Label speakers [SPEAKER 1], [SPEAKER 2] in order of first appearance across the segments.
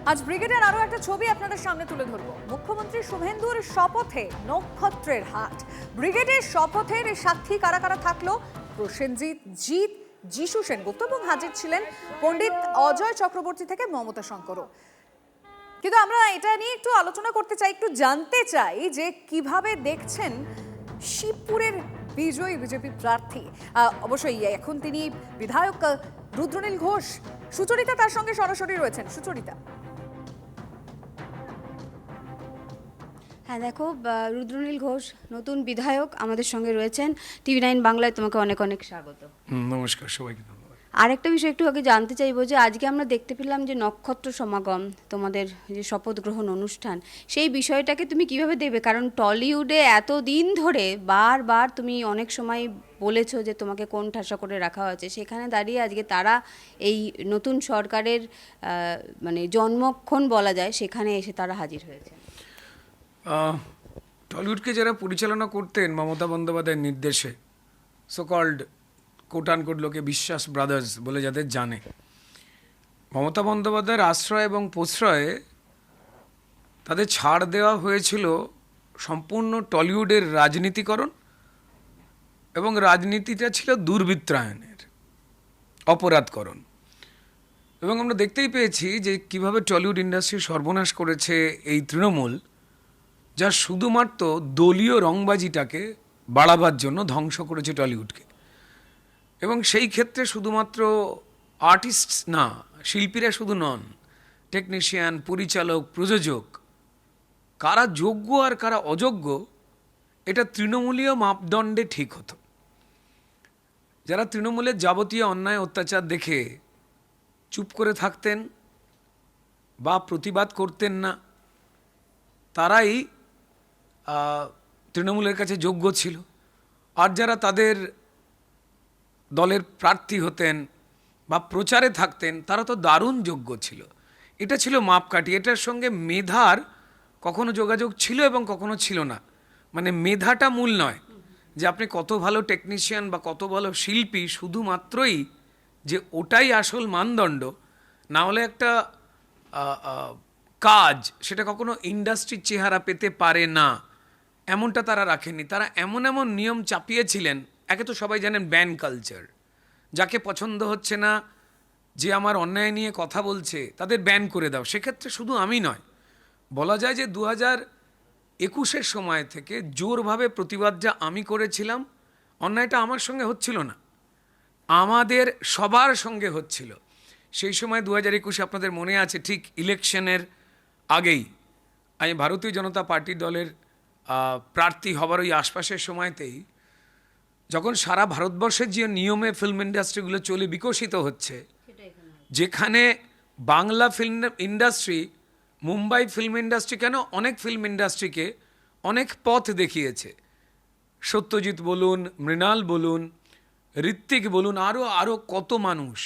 [SPEAKER 1] আজ ব্রিগেডের আরো একটা ছবি আপনাদের সামনে তুলে ধরবো। মুখ্যমন্ত্রী শুভেন্দুর শপথে নক্ষত্রের হাট। ব্রিগেডের শপথের সাক্ষী কারা কারা থাকলো? প্রসেনজিৎ, জিৎ, যিশু সেনগুপ্ত এবং হাজির ছিলেন পণ্ডিত অজয় চক্রবর্তী থেকে মমতা শঙ্করও। কিন্তু আমরা এটা নিয়ে একটু আলোচনা করতে চাই, একটু জানতে চাই যে কিভাবে দেখছেন শিবপুরের বিজয়ী বিজেপি প্রার্থী। অবশ্যই এখন তিনি বিধায়ক রুদ্রনীল ঘোষ। সুচরিতা তার সঙ্গে সরাসরি রয়েছেন। সুচরিতা,
[SPEAKER 2] হ্যাঁ দেখো, রুদ্রনীল ঘোষ নতুন বিধায়ক আমাদের সঙ্গে রয়েছেন। টিভি9 বাংলায় তোমাকে অনেক অনেক স্বাগত।
[SPEAKER 3] নমস্কার সবাইকে, ধন্যবাদ।
[SPEAKER 2] আরেকটা বিষয় একটু আগে জানতে চাইবো যে আজকে আমরা দেখতে পেলাম যে নক্ষত্র সমাগম, তোমাদের যে শপথ গ্রহণ অনুষ্ঠান, সেই বিষয়টাকে তুমি কিভাবে দেবে? কারণ টলিউডে এতদিন ধরে বারবার তুমি অনেক সময় বলেছো যে তোমাকে কোণ ঠাসা করে রাখা হয়েছে, সেখানে দাঁড়িয়ে আজকে তারা এই নতুন সরকারের মানে জন্মক্ষণ বলা যায়, সেখানে এসে তারা হাজির হয়েছে।
[SPEAKER 3] টলিউডকে যারা পরিচালনা করতেন মমতা বন্দ্যোপাধ্যায়ের নির্দেশে, সোকল্ড কোট আনকোট লোকে বিশ্বাস ব্রাদার্স বলে যাদের জানে, মমতা বন্দ্যোপাধ্যায়ের আশ্রয় এবং প্রশ্রয়ে তাদের ছাড় দেওয়া হয়েছিল সম্পূর্ণ টলিউডের রাজনীতিকরণ, এবং রাজনীতিটা ছিল দুর্বৃত্তায়নের, অপরাধকরণ। এবং আমরা দেখতেই পেয়েছি যে কিভাবে টলিউড ইন্ডাস্ট্রি সর্বনাশ করেছে এই তৃণমূল, যা শুধুমাত্র দলীয় রংবাজিটাকে বাড়াবার জন্য ধ্বংস করেছে টলিউডকে। এবং সেই ক্ষেত্রে শুধুমাত্র আর্টিস্ট না, শিল্পীরা শুধু নন, টেকনিশিয়ান, পরিচালক, প্রযোজক, কারা যোগ্য আর কারা অযোগ্য এটা তৃণমূলীয় মাপদণ্ডে ঠিক হতো। যারা তৃণমূলের যাবতীয় অন্যায় অত্যাচার দেখে চুপ করে থাকতেন বা প্রতিবাদ করতেন না, তারাই তৃণমূলের কাছে যোগ্য ছিল। আর যারা তাদের দলের প্রার্থী হতেন বা প্রচারে থাকতেন, তারা তো দারুণ যোগ্য ছিল। এটা ছিল মাপকাঠি। এটার সঙ্গে মেধার কখনো যোগাযোগ ছিল এবং কখনো ছিল না। মানে মেধাটা মূল নয়, যে আপনি কত ভালো টেকনিশিয়ান বা কত ভালো শিল্পী, শুধুমাত্রই যে ওটাই আসল মানদণ্ড, না হলে একটা কাজ সেটা কখনো ইন্ডাস্ট্রির চেহারা পেতে পারে না, এমনটা তারা রাখেননি। তারা এমন এমন নিয়ম চাপিয়েছিলেন। একে তো সবাই জানেন ব্যান কালচার, যাকে পছন্দ হচ্ছে না, যে আমার অন্যায় নিয়ে কথা বলছে, তাদের ব্যান করে দাও। সেক্ষেত্রে শুধু আমি নয়, বলা যায় যে 2021-এর সময় থেকে জোরভাবে প্রতিবাদ যা আমি করেছিলাম, অন্যায়টা আমার সঙ্গে হচ্ছিল না, আমাদের সবার সঙ্গে হচ্ছিল। সেই সময় 2021-এ আপনাদের মনে আছে, ঠিক ইলেকশনের আগেই আমি ভারতীয় জনতা পার্টি দলের প্রার্থী হবার ওই আশপাশের সময়তেই, যখন সারা ভারতবর্ষের যে নিয়মে ফিল্ম ইন্ডাস্ট্রিগুলো চলে বিকশিত হচ্ছে, যেখানে Bangla film industry, Mumbai film industry কেন, অনেক ফিল্ম ইন্ডাস্ট্রিকে অনেক পথ দেখিয়েছে। সত্যজিৎ বলুন, মৃণাল বলুন, ঋত্বিক বলুন, আরও কত মানুষ,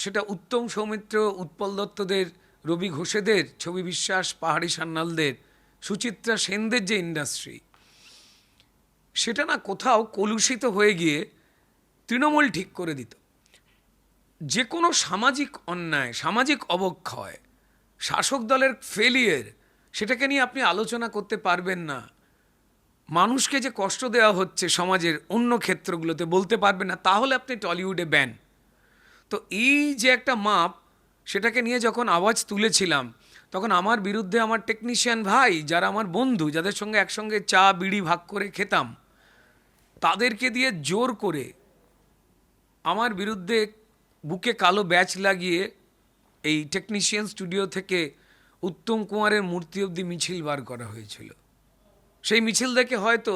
[SPEAKER 3] সেটা উত্তম সৌমিত্র, উৎপল দত্তদের, রবি ঘোষেদের, ছবি বিশ্বাস, পাহাড়ি সান্যালদের, সুচিত্রা সেনদের যে ইন্ডাস্ট্রি, সেটা না কোথাও কলুষিত হয়ে গিয়ে তৃণমূল ঠিক করে দিত। যে কোনো সামাজিক অন্যায়, সামাজিক অবক্ষয়, শাসক দলের ফেলিয়ার, সেটাকে নিয়ে আপনি আলোচনা করতে পারবেন না। মানুষকে যে কষ্ট দেওয়া হচ্ছে সমাজের অন্য ক্ষেত্রগুলোতে, বলতে পারবেন না, তাহলে আপনি টলিউডে ব্যান। তো এই যে একটা মাপ, সেটাকে নিয়ে যখন আওয়াজ তুলেছিলাম, তখন আমার বিরুদ্ধে আমার টেকনিশিয়ান ভাই, যারা আমার বন্ধু, যাদের সঙ্গে একসঙ্গে চা বিড়ি ভাগ করে খেতাম, তাদেরকে দিয়ে জোর করে আমার বিরুদ্ধে বুকে কালো ব্যাচ লাগিয়ে এই টেকনিশিয়ান স্টুডিও থেকে উত্তম কুমারের মূর্তি অবধি মিছিল বার করা হয়েছিল। সেই মিছিল দেখে হয়তো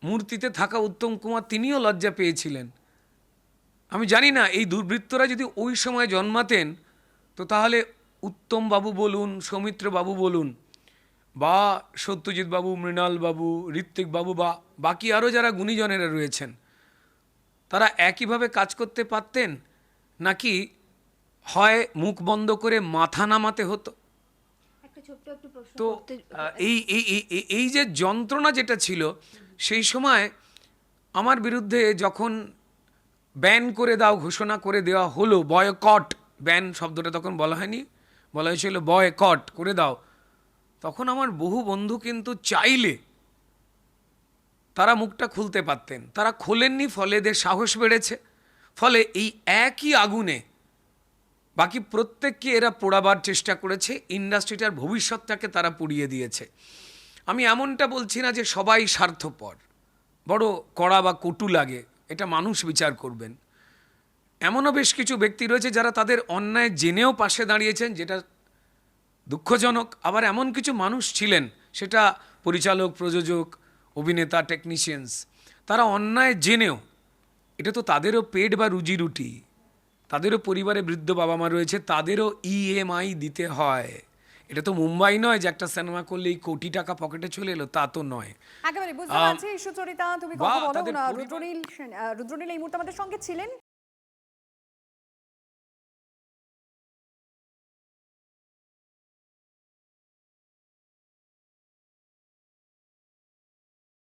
[SPEAKER 3] মূর্তিতে থাকা উত্তম কুমার তিনিও লজ্জা পেয়েছিলেন। আমি জানি না এই দুর্বৃত্তরা যদি ওই সময় জন্মাতেন, তো তাহলে উত্তম বাবু বলুন, সৌমিত্র বাবু বলুন, বা সত্যজিৎ বাবু, মৃণাল বাবু, ঋত্বিক বাবু, বা বাকি আরও যারা গুণীজনেরা রয়েছেন, তারা একইভাবে কাজ করতে পারতেন, নাকি হয় মুখ বন্ধ করে মাথা নামাতে হতো? তো এই এই এই এই যে যন্ত্রণা যেটা ছিল, সেই সময় আমার বিরুদ্ধে যখন ব্যান করে দাও ঘোষণা করে দেওয়া হলো, বয়কট, ব্যান শব্দটা তখন বলা হয়নি, বলা হয়েছিল বয়কট করে দাও, তখন আমার বহু বন্ধু কিন্তু চাইলে তারা মুখটা খুলতে পারতেন, তারা খোলেননি, ফলে এদের সাহস বেড়েছে। ফলে এই একই আগুনে বাকি প্রত্যেককে এরা পোড়াবার চেষ্টা করেছে, ইন্ডাস্ট্রিটার ভবিষ্যৎটাকে তারা পুড়িয়ে দিয়েছে। আমি এমনটা বলছি না যে সবাই স্বার্থপর, বড় কড়া বা কটু লাগে, এটা মানুষ বিচার করবেন। এমনও বেশ কিছু ব্যক্তি রয়েছে যারা তাদের অন্যায় জেনেও পাশে দাঁড়িয়েছেন, যেটা দুঃখজনক। আবার এমন কিছু মানুষ ছিলেন, সেটা পরিচালক, প্রযোজক, অভিনেতা, টেকনিশিয়ানস, তারা অন্যায় জেনেও, এটা তো তাদেরও পেট বা রুজি রুটি, তাদেরও পরিবারে বৃদ্ধ বাবা মা রয়েছে, তাদেরও ইএমআই দিতে হয়। এটা তো মুম্বাই নয় যে একটা সিনেমা করলেই কোটি টাকা পকেটে চলে এলো, তা তো নয়।
[SPEAKER 1] একেবারে বুঝতে পারছি। সুচরিতা, তুমি
[SPEAKER 3] বা
[SPEAKER 1] কথা বলো
[SPEAKER 3] তাদের
[SPEAKER 1] না।
[SPEAKER 3] পরিবার-
[SPEAKER 1] রুদ্রনীল এই মুহূর্তে আমাদের সঙ্গে ছিলেন।